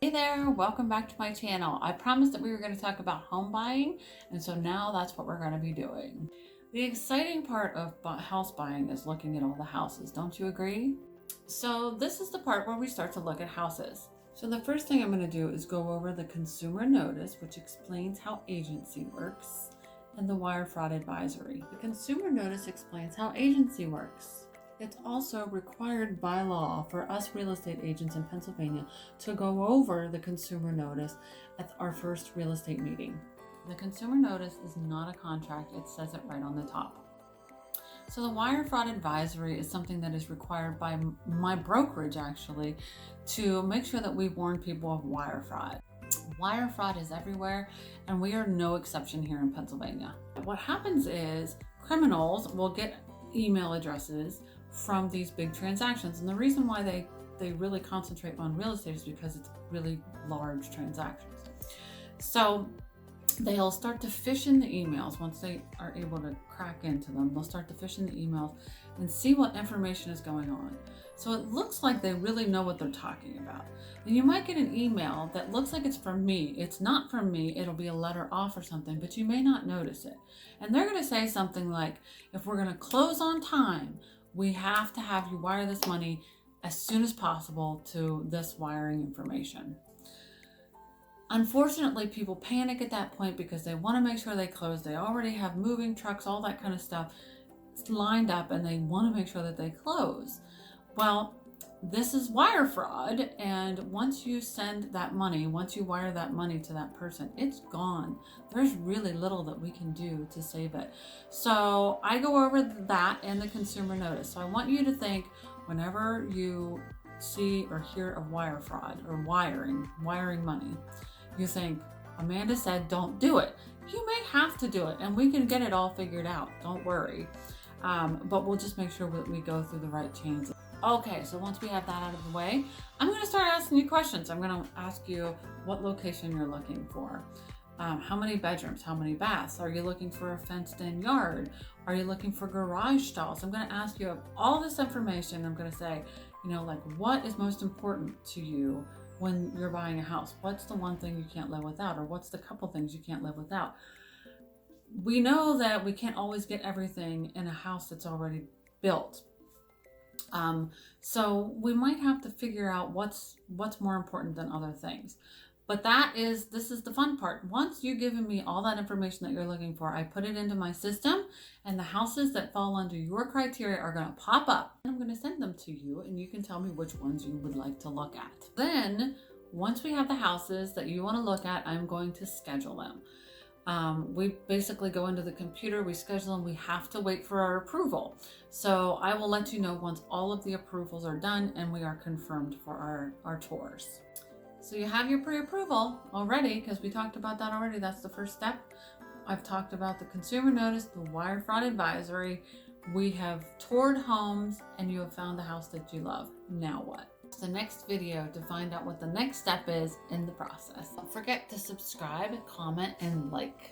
Hey there, welcome back to my channel. I promised that we were going to talk about home buying, and so now that's what we're going to be doing. The exciting part of house buying is looking at all the houses, don't you agree? So this is the part where we start to look at houses. So the first thing I'm going to do is go over the consumer notice, which explains how agency works, and the wire fraud advisory. The consumer notice explains how agency works. It's also required by law for us real estate agents in Pennsylvania to go over the consumer notice at our first real estate meeting. The consumer notice is not a contract, it says it right on the top. So the wire fraud advisory is something that is required by my brokerage actually to make sure that we warn people of wire fraud. Wire fraud is everywhere, and we are no exception here in Pennsylvania. What happens is criminals will get email addresses from these big transactions, and the reason why they really concentrate on real estate is because it's really large transactions. So they'll start to fish in the emails. Once they are able to crack into them, they'll start to fish in the emails and see what information is going on. So it looks like they really know what they're talking about. And you might get an email that looks like it's from me. It's not from me. It'll be a letter off or something, but you may not notice it. And they're going to say something like, if we're going to close on time, we have to have you wire this money as soon as possible to this wiring information. Unfortunately, people panic at that point because they want to make sure they close. They already have moving trucks, all that kind of stuff lined up, and they want to make sure that they close. Well, this is wire fraud, and once you send that money, once you wire that money to that person, it's gone. There's really little that we can do to save it. So I go over that and the consumer notice. So I want you to think, whenever you see or hear of wire fraud or wiring money, you think, Amanda said don't do it. You may have to do it, and we can get it all figured out, don't worry. But we'll just make sure that we go through the right chains. Okay, so once we have that out of the way, I'm going to start asking you questions. I'm going to ask you what location you're looking for. How many bedrooms, how many baths? Are you looking for a fenced-in yard? Are you looking for garage stalls? I'm going to ask you all this information. I'm going to say, like, what is most important to you when you're buying a house? What's the one thing you can't live without? Or what's the couple things you can't live without? We know that we can't always get everything in a house that's already built. So we might have to figure out what's more important than other things. But this is the fun part. Once you've given me all that information that you're looking for, I put it into my system, and the houses that fall under your criteria are going to pop up. And I'm going to send them to you, and you can tell me which ones you would like to look at. Then, once we have the houses that you want to look at, I'm going to schedule them. We basically go into the computer, we schedule them, we have to wait for our approval. So I will let you know once all of the approvals are done and we are confirmed for our tours. So you have your pre-approval already, because we talked about that already. That's the first step. I've talked about the consumer notice, the wire fraud advisory. We have toured homes, and you have found the house that you love. Now what? The next video to find out what the next step is in the process. Don't forget to subscribe, comment, and like.